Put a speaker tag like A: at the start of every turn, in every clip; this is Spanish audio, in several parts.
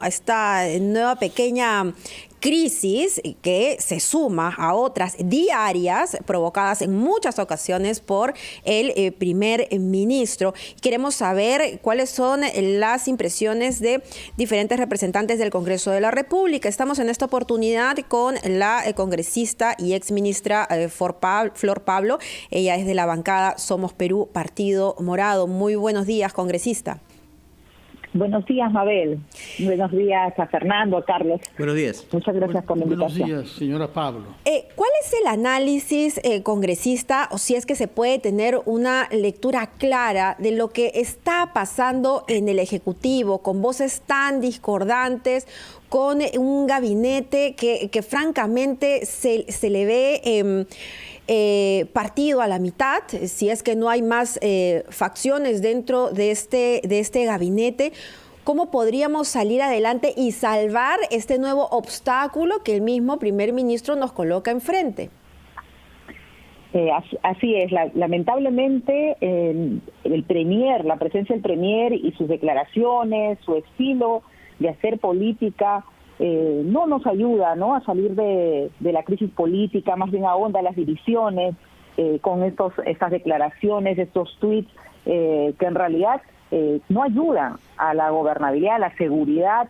A: A esta nueva pequeña crisis que se suma a otras diarias provocadas en muchas ocasiones por el primer ministro. Queremos saber cuáles son las impresiones de diferentes representantes del Congreso de la República. Estamos en esta oportunidad con la congresista y exministra Flor Pablo. Ella es de la bancada Somos Perú, Partido Morado. Muy buenos días, congresista.
B: Buenos días, Mabel. Buenos días a Fernando, a Carlos.
C: Buenos días.
B: Muchas gracias por la invitación.
D: Buenos días, señora Pablo.
A: ¿Cuál es el análisis, congresista, o si es que se puede tener una lectura clara de lo que está pasando en el Ejecutivo, con voces tan discordantes, con un gabinete que francamente se le ve partido a la mitad, si es que no hay más facciones dentro de este gabinete? ¿Cómo podríamos salir adelante y salvar este nuevo obstáculo que el mismo primer ministro nos coloca enfrente?
B: Así es, lamentablemente la presencia del premier y sus declaraciones, su estilo de hacer política no nos ayuda, ¿no?, a salir de la crisis política, más bien ahonda las divisiones con estas declaraciones, estos tweets que en realidad no ayudan a la gobernabilidad, a la seguridad,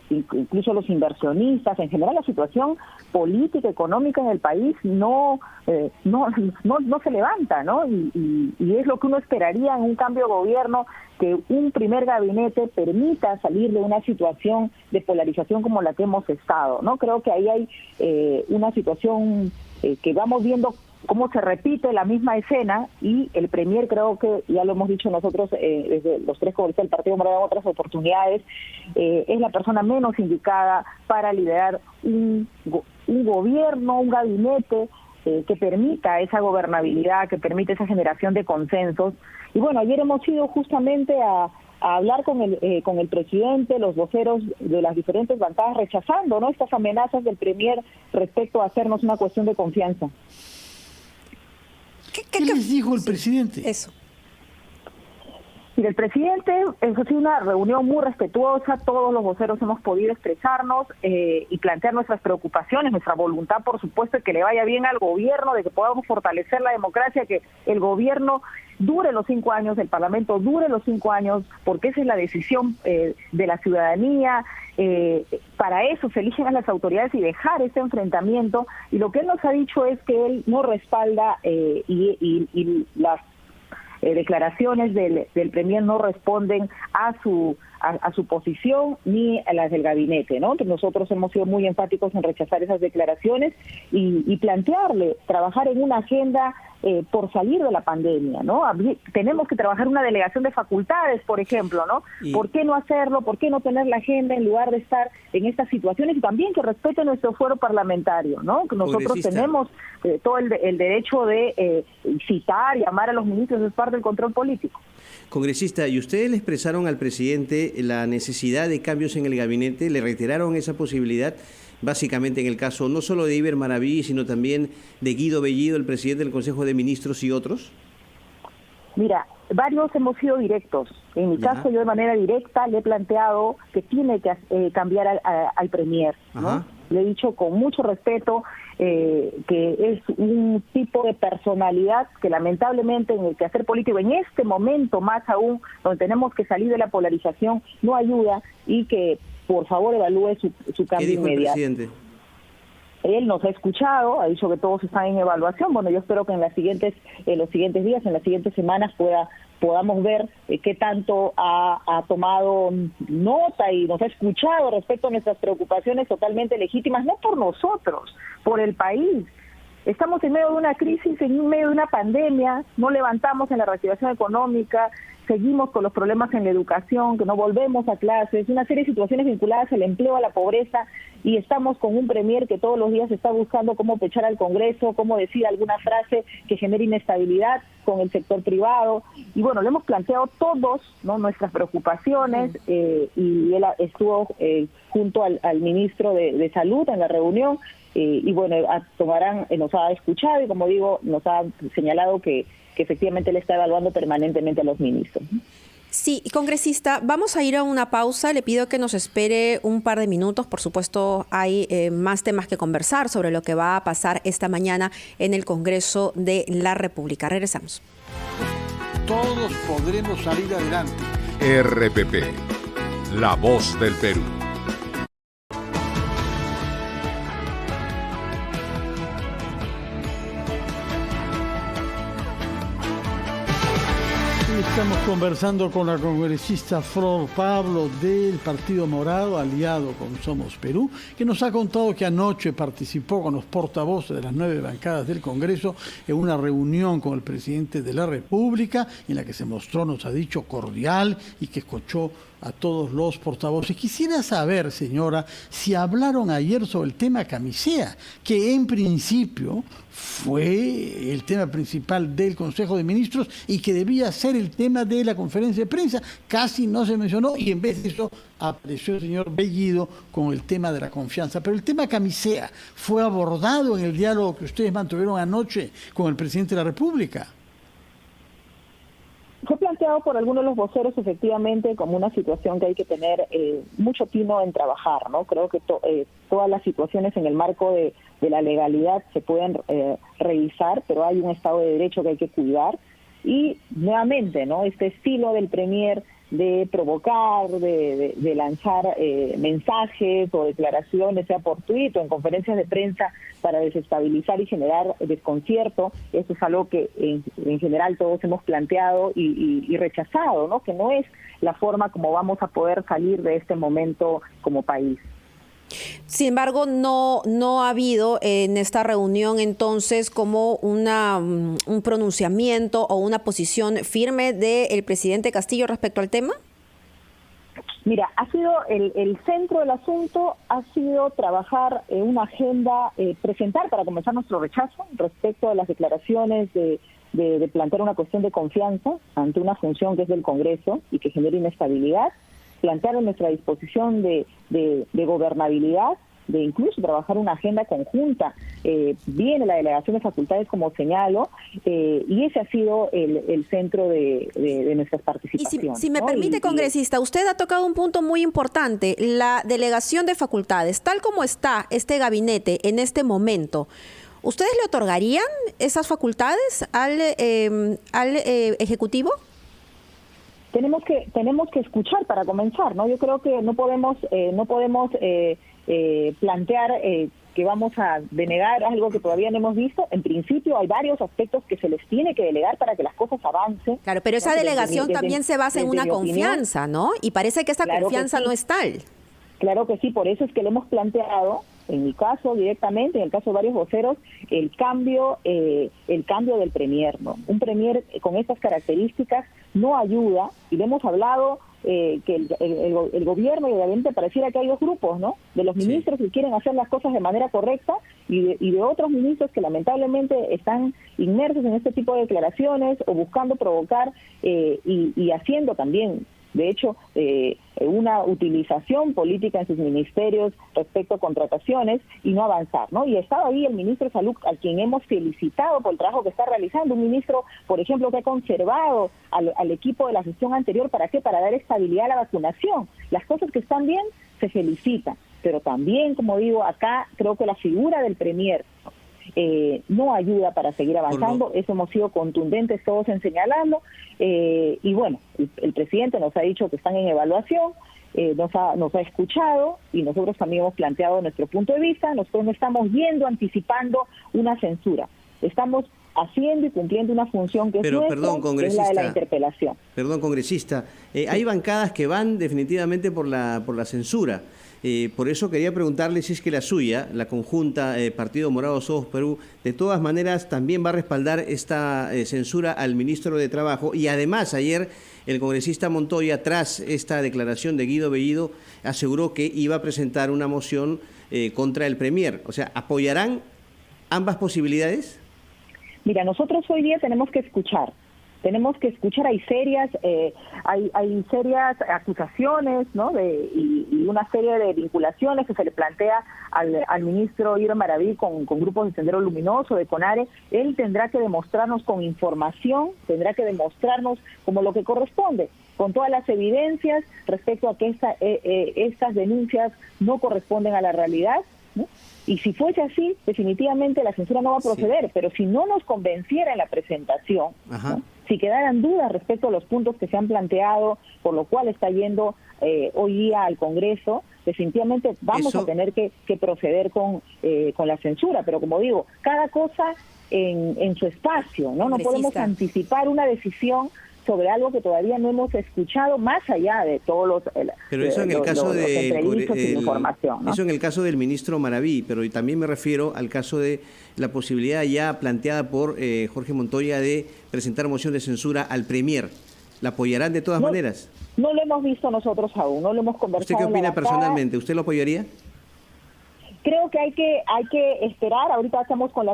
B: incluso los inversionistas. En general, la situación política, económica en el país no se levanta, ¿no? Y es lo que uno esperaría en un cambio de gobierno, que un primer gabinete permita salir de una situación de polarización como la que hemos estado, ¿no? Creo que ahí hay una situación que vamos viendo cómo se repite la misma escena, y el premier, creo que ya lo hemos dicho nosotros desde los tres congresistas del Partido Morado en otras oportunidades, es la persona menos indicada para liderar un gobierno, un gabinete que permita esa gobernabilidad, que permita esa generación de consensos. Y bueno, ayer hemos ido justamente a hablar con el presidente, los voceros de las diferentes bancadas, rechazando, ¿no?, estas amenazas del premier respecto a hacernos una cuestión de confianza.
D: ¿Qué les dijo el presidente?
A: Eso.
B: Mira, el presidente, eso ha sido una reunión muy respetuosa, todos los voceros hemos podido expresarnos y plantear nuestras preocupaciones, nuestra voluntad, por supuesto, de que le vaya bien al gobierno, de que podamos fortalecer la democracia, que el gobierno dure los 5 años, el Parlamento dure los 5 años, porque esa es la decisión de la ciudadanía. Para eso se eligen a las autoridades y dejar este enfrentamiento. Y lo que él nos ha dicho es que él no respalda y las declaraciones del premier no responden a su posición ni a las del gabinete, ¿no? Entonces nosotros hemos sido muy enfáticos en rechazar esas declaraciones y plantearle trabajar en una agenda por salir de la pandemia, ¿no? Tenemos que trabajar una delegación de facultades, por ejemplo, ¿no? ¿Por qué no hacerlo? ¿Por qué no tener la agenda en lugar de estar en estas situaciones? Y también que respete nuestro fuero parlamentario, ¿no? Que nosotros tenemos todo el derecho de citar, llamar a los ministros, es parte del control político.
C: Congresista, ¿y ustedes le expresaron al presidente la necesidad de cambios en el gabinete? ¿Le reiteraron esa posibilidad? Básicamente en el caso no solo de Iber Maraví, sino también de Guido Bellido, el presidente del Consejo de Ministros, y otros.
B: Mira, varios hemos sido directos. En mi caso, yo de manera directa le he planteado que tiene que cambiar al premier, ¿no? Le he dicho con mucho respeto que es un tipo de personalidad que lamentablemente en el quehacer político, en este momento más aún, donde tenemos que salir de la polarización, no ayuda, y que por favor evalúe su cambio inmediato. ¿Qué dijo el presidente? Él nos ha escuchado, ha dicho que todos están en evaluación. Bueno, yo espero que en los siguientes días, en las siguientes semanas podamos ver qué tanto ha tomado nota y nos ha escuchado respecto a nuestras preocupaciones totalmente legítimas, no por nosotros, por el país. Estamos en medio de una crisis, en medio de una pandemia, no levantamos en la reactivación económica, seguimos con los problemas en la educación, que no volvemos a clases, una serie de situaciones vinculadas al empleo, a la pobreza, y estamos con un premier que todos los días está buscando cómo pechar al Congreso, cómo decir alguna frase que genere inestabilidad con el sector privado. Y bueno, le hemos planteado todos, ¿no?, nuestras preocupaciones, y él estuvo junto al ministro de Salud en la reunión, y bueno, nos ha escuchado y, como digo, nos ha señalado que efectivamente él está evaluando permanentemente a los ministros.
A: Sí, congresista, vamos a ir a una pausa. Le pido que nos espere un par de minutos. Por supuesto, hay más temas que conversar sobre lo que va a pasar esta mañana en el Congreso de la República. Regresamos.
D: Todos podremos salir adelante.
E: RPP, la voz del Perú.
D: Estamos conversando con la congresista Flor Pablo del Partido Morado, aliado con Somos Perú, que nos ha contado que anoche participó con los portavoces de las 9 bancadas del Congreso en una reunión con el presidente de la República, en la que se mostró, nos ha dicho, cordial y que escuchó a todos los portavoces. Quisiera saber, señora, si hablaron ayer sobre el tema camisea, que en principio fue el tema principal del Consejo de Ministros y que debía ser el tema de la conferencia de prensa. Casi no se mencionó y en vez de eso apareció el señor Bellido con el tema de la confianza. Pero el tema camisea fue abordado en el diálogo que ustedes mantuvieron anoche con el presidente de la República.
B: Fue planteado por algunos de los voceros efectivamente como una situación que hay que tener mucho tino en trabajar, ¿no? Creo que todas las situaciones en el marco de la legalidad se pueden revisar, pero hay un Estado de Derecho que hay que cuidar. Y nuevamente, ¿no? Este estilo del Premier de provocar, de lanzar mensajes o declaraciones, sea por tuit o en conferencias de prensa, para desestabilizar y generar desconcierto. Eso es algo que en general todos hemos planteado y rechazado, ¿no? Que no es la forma como vamos a poder salir de este momento como país.
A: Sin embargo, no ha habido en esta reunión entonces como un pronunciamiento o una posición firme del presidente Castillo respecto al tema.
B: Mira, ha sido el centro del asunto, ha sido trabajar en una agenda, presentar para comenzar nuestro rechazo respecto a las declaraciones de plantear una cuestión de confianza ante una función que es del Congreso y que genera inestabilidad, plantear nuestra disposición de gobernabilidad, de incluso trabajar una agenda conjunta. Viene la delegación de facultades, como señalo, y ese ha sido el centro de nuestras participaciones.
A: Y si me permite, congresista, usted ha tocado un punto muy importante, la delegación de facultades. Tal como está este gabinete en este momento, ¿ustedes le otorgarían esas facultades al Ejecutivo?
B: Tenemos que escuchar para comenzar, ¿no? Yo creo que no podemos plantear que vamos a denegar algo que todavía no hemos visto. En principio hay varios aspectos que se les tiene que delegar para que las cosas avancen.
A: Claro, pero esa delegación también se basa en una confianza, ¿no? Y parece que esa confianza no es tal.
B: Claro que sí, por eso es que le hemos planteado, en mi caso directamente, en el caso de varios voceros, el cambio del Premier, ¿no? Un Premier con estas características no ayuda, y le hemos hablado que el gobierno y el gabinete pareciera que hay dos grupos, ¿no? De los ministros que quieren hacer las cosas de manera correcta y de otros ministros que lamentablemente están inmersos en este tipo de declaraciones o buscando provocar y haciendo también, de hecho, una utilización política en sus ministerios respecto a contrataciones y no avanzar, ¿no? Y estaba ahí el ministro de Salud, al quien hemos felicitado por el trabajo que está realizando, un ministro, por ejemplo, que ha conservado al equipo de la gestión anterior. ¿Para qué? Para dar estabilidad a la vacunación. Las cosas que están bien se felicitan, pero también, como digo, acá creo que la figura del Premier no ayuda para seguir avanzando. Eso hemos sido contundentes todos en señalarlo, y bueno, el presidente nos ha dicho que están en evaluación, nos ha escuchado y nosotros también hemos planteado nuestro punto de vista. Nosotros no estamos anticipando una censura, estamos haciendo y cumpliendo una función que es nuestra, que es la de la interpelación.
C: Perdón, congresista, hay bancadas que van definitivamente por la censura. Por eso quería preguntarle si es que la suya, la conjunta Partido Morado Somos Perú, de todas maneras también va a respaldar esta censura al ministro de Trabajo. Y además ayer el congresista Montoya, tras esta declaración de Guido Bellido, aseguró que iba a presentar una moción contra el Premier. O sea, ¿apoyarán ambas posibilidades?
B: Mira, nosotros hoy día tenemos que escuchar Tenemos que escuchar, hay serias acusaciones, ¿no? y una serie de vinculaciones que se le plantea al ministro Iber Maraví con grupos de Sendero Luminoso, de CONARE. Él tendrá que demostrarnos con información, tendrá que demostrarnos como lo que corresponde, con todas las evidencias respecto a que estas denuncias no corresponden a la realidad, ¿no? Y si fuese así, definitivamente la censura no va a proceder, sí. Pero si no nos convenciera en la presentación, ¿no? Si quedaran dudas respecto a los puntos que se han planteado, por lo cual está yendo hoy día al Congreso, definitivamente vamos a tener que proceder con la censura. Pero como digo, cada cosa en su espacio, ¿no? No podemos anticipar una decisión sobre algo que todavía no hemos escuchado, más allá de todos los
C: pero eso en el caso de
B: información, ¿no?
C: Eso en el caso del ministro Maraví, pero también me refiero al caso de la posibilidad ya planteada por Jorge Montoya de presentar moción de censura al Premier. ¿La apoyarán de todas maneras?
B: No lo hemos visto nosotros aún, no lo hemos conversado.
C: ¿Usted qué opina personalmente? ¿Usted lo apoyaría?
B: Creo que hay que esperar. Ahorita estamos con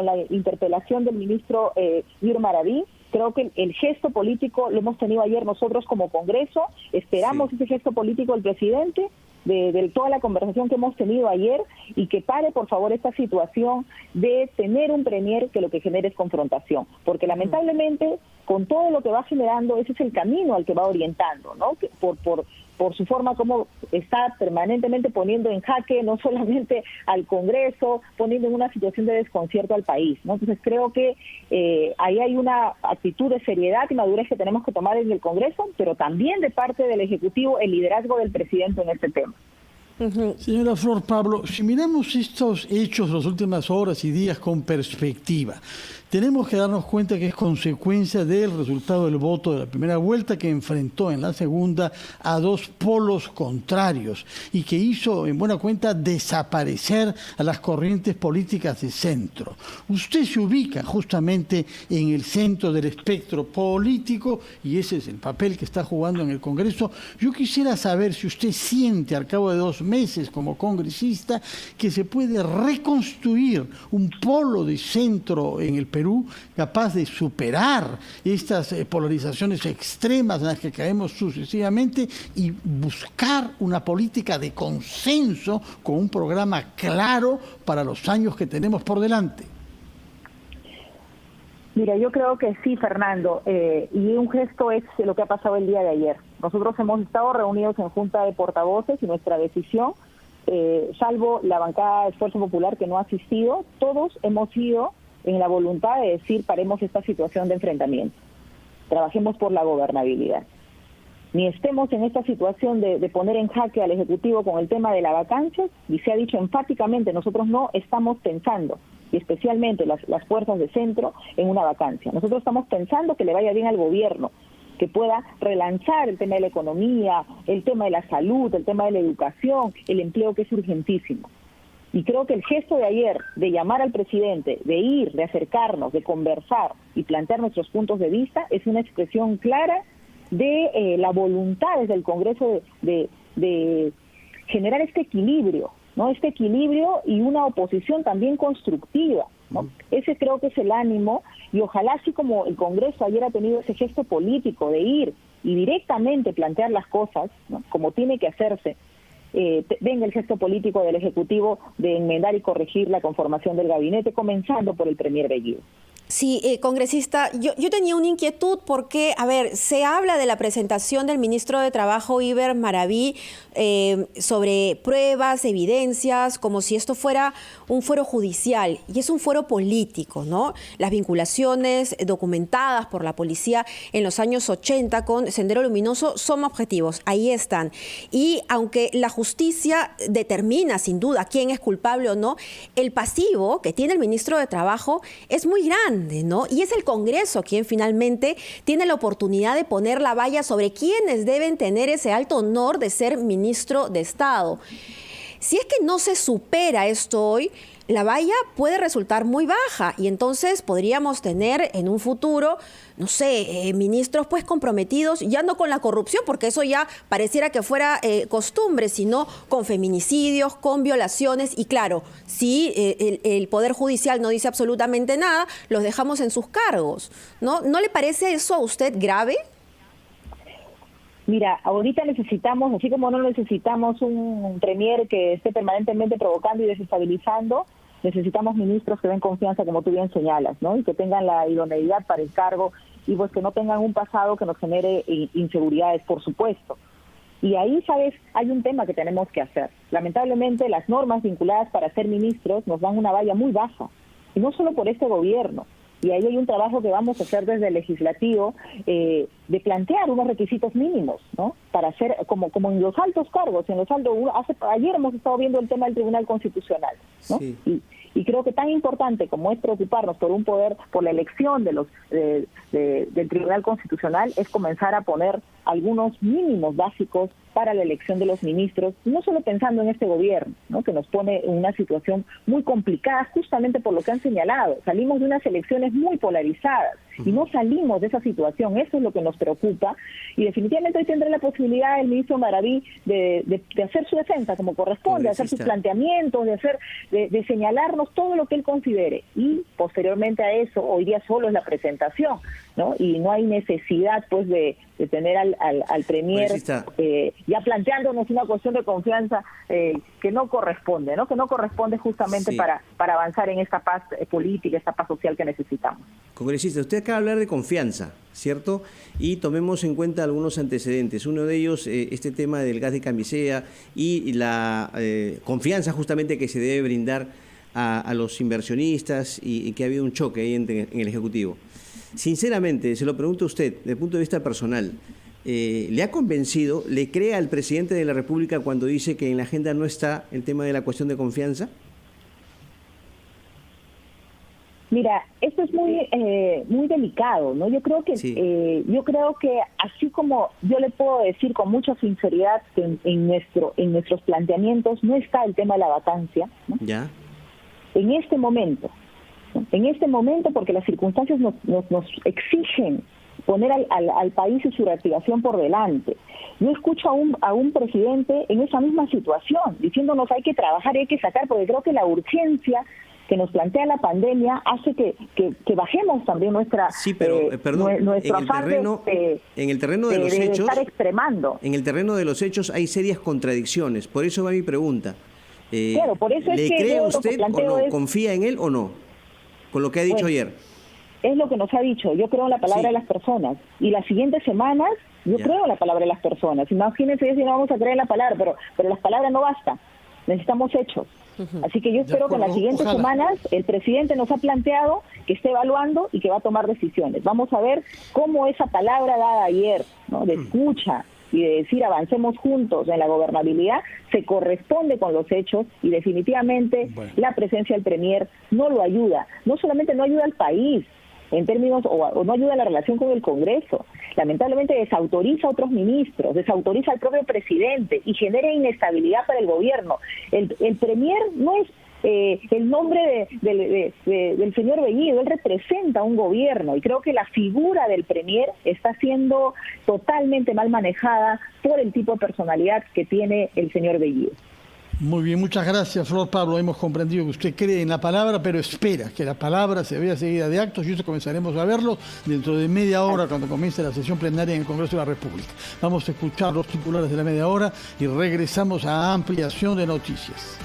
B: la interpelación del ministro Iber Maraví. Creo que el gesto político lo hemos tenido ayer nosotros como Congreso. Esperamos ese gesto político del presidente, de toda la conversación que hemos tenido ayer, y que pare, por favor, esta situación de tener un premier que lo que genere es confrontación. Porque lamentablemente, con todo lo que va generando, ese es el camino al que va orientando, ¿no? Que por su forma como está permanentemente poniendo en jaque no solamente al Congreso, poniendo en una situación de desconcierto al país, ¿no? Entonces creo que ahí hay una actitud de seriedad y madurez que tenemos que tomar en el Congreso, pero también de parte del Ejecutivo, el liderazgo del presidente en este tema.
D: Señora Flor Pablo, si miramos estos hechos las últimas horas y días con perspectiva, tenemos que darnos cuenta que es consecuencia del resultado del voto de la primera vuelta, que enfrentó en la segunda a dos polos contrarios y que hizo en buena cuenta desaparecer a las corrientes políticas de centro. Usted se ubica justamente en el centro del espectro político y ese es el papel que está jugando en el Congreso. Yo quisiera saber si usted siente al cabo de 2 meses como congresista que se puede reconstruir un polo de centro en el Perú capaz de superar estas polarizaciones extremas en las que caemos sucesivamente y buscar una política de consenso con un programa claro para los años que tenemos por delante.
B: Mira, yo creo que sí, Fernando, y un gesto es lo que ha pasado el día de ayer. Nosotros hemos estado reunidos en Junta de Portavoces y nuestra decisión, salvo la bancada de Esfuerzo Popular que no ha asistido, todos hemos ido en la voluntad de decir paremos esta situación de enfrentamiento, trabajemos por la gobernabilidad. Ni estemos en esta situación de poner en jaque al Ejecutivo con el tema de la vacancia, y se ha dicho enfáticamente, nosotros no estamos pensando, y especialmente las fuerzas de centro, en una vacancia. Nosotros estamos pensando que le vaya bien al gobierno, que pueda relanzar el tema de la economía, el tema de la salud, el tema de la educación, el empleo, que es urgentísimo. Y creo que el gesto de ayer, de llamar al presidente, de ir, de acercarnos, de conversar y plantear nuestros puntos de vista, es una expresión clara de la voluntad desde el Congreso de generar este equilibrio, ¿no? Este equilibrio y una oposición también constructiva, ¿no? Ese creo que es el ánimo, y ojalá, así como el Congreso ayer ha tenido ese gesto político de ir y directamente plantear las cosas, ¿no? Como tiene que hacerse, venga el gesto político del Ejecutivo de enmendar y corregir la conformación del gabinete, comenzando por el premier Bellido.
A: Sí, congresista, yo tenía una inquietud porque, a ver, se habla de la presentación del ministro de Trabajo, Iber Maraví, sobre pruebas, evidencias, como si esto fuera un fuero judicial, y es un fuero político, ¿no? Las vinculaciones documentadas por la policía en los años 80 con Sendero Luminoso son objetivos, ahí están. Y aunque la justicia determina sin duda quién es culpable o no, el pasivo que tiene el ministro de Trabajo es muy grande, ¿no? Y es el Congreso quien finalmente tiene la oportunidad de poner la valla sobre quiénes deben tener ese alto honor de ser ministro de Estado. Si es que no se supera esto hoy, la valla puede resultar muy baja y entonces podríamos tener en un futuro, no sé, ministros pues comprometidos, ya no con la corrupción, porque eso ya pareciera que fuera costumbre, sino con feminicidios, con violaciones y claro, si el Poder Judicial no dice absolutamente nada, los dejamos en sus cargos, ¿no? ¿No le parece eso a usted grave?
B: Mira, ahorita necesitamos, así como no necesitamos un premier que esté permanentemente provocando y desestabilizando, necesitamos ministros que den confianza, como tú bien señalas, ¿no? Y que tengan la idoneidad para el cargo y pues que no tengan un pasado que nos genere inseguridades, por supuesto. Y ahí, ¿sabes? Hay un tema que tenemos que hacer. Lamentablemente, las normas vinculadas para ser ministros nos dan una valla muy baja, y no solo por este gobierno. Y ahí hay un trabajo que vamos a hacer desde el legislativo de plantear unos requisitos mínimos, ¿no? Para hacer, como en los altos cargos, ayer hemos estado viendo el tema del Tribunal Constitucional, ¿no? Sí. Y creo que tan importante como es preocuparnos por la elección del Tribunal Constitucional, es comenzar a poner algunos mínimos básicos para la elección de los ministros, no solo pensando en este gobierno, ¿no? Que nos pone en una situación muy complicada justamente por lo que han señalado. Salimos de unas elecciones muy polarizadas y no salimos de esa situación. Eso es lo que nos preocupa y definitivamente hoy tendrá la posibilidad el ministro Maraví de hacer su defensa como corresponde, de hacer sus planteamientos, de señalarnos todo lo que él considere y posteriormente a eso, hoy día solo es la presentación, ¿no? Y no hay necesidad pues de tener al premier ya planteándonos una cuestión de confianza que no corresponde, ¿no? Que no corresponde justamente para avanzar en esta paz política, esta paz social que necesitamos.
C: Congresista, usted acaba de hablar de confianza, ¿cierto? Y tomemos en cuenta algunos antecedentes. Uno de ellos, este tema del gas de camisea y la confianza justamente que se debe brindar a los inversionistas y que ha habido un choque ahí en el Ejecutivo. Sinceramente, se lo pregunto a usted, desde el punto de vista personal, ¿le ha convencido, le cree al presidente de la República cuando dice que en la agenda no está el tema de la cuestión de confianza?
B: Mira, esto es muy delicado, ¿no? Yo creo que así como yo le puedo decir con mucha sinceridad que en nuestros planteamientos no está el tema de la vacancia, ¿no? Ya. En este momento, porque las circunstancias nos exigen poner al país y su reactivación por delante. Yo escucho a un presidente en esa misma situación, diciéndonos hay que trabajar, hay que sacar, porque creo que la urgencia que nos plantea la pandemia hace que bajemos también nuestra nuestro afán
C: en el terreno de los hechos,
B: estar extremando.
C: En el terreno de los hechos hay serias contradicciones, por eso va mi pregunta.
B: Claro, por eso
C: ¿le cree usted o no? ¿Confía en él o no? Con lo que ha dicho ayer.
B: Es lo que nos ha dicho. Yo creo en la palabra de las personas. Y las siguientes semanas, yo creo en la palabra de las personas. Imagínense si no vamos a creer en la palabra, pero las palabras no bastan. Necesitamos hechos. Así que yo espero que en las siguientes semanas el presidente nos ha planteado que esté evaluando y que va a tomar decisiones. Vamos a ver cómo esa palabra dada ayer, ¿no? De escucha y de decir avancemos juntos en la gobernabilidad, se corresponde con los hechos y definitivamente la presencia del premier no lo ayuda. No solamente no ayuda al país en términos, o no ayuda a la relación con el Congreso, lamentablemente desautoriza a otros ministros, desautoriza al propio presidente y genera inestabilidad para el gobierno. El premier no es el nombre del señor Bellido, él representa un gobierno y creo que la figura del premier está siendo totalmente mal manejada por el tipo de personalidad que tiene el señor Bellido.
D: Muy bien, muchas gracias, Flor Pablo. Hemos comprendido que usted cree en la palabra, pero espera que la palabra se vea seguida de actos y eso comenzaremos a verlo dentro de media hora cuando comience la sesión plenaria en el Congreso de la República. Vamos a escuchar los titulares de la media hora y regresamos a ampliación de noticias.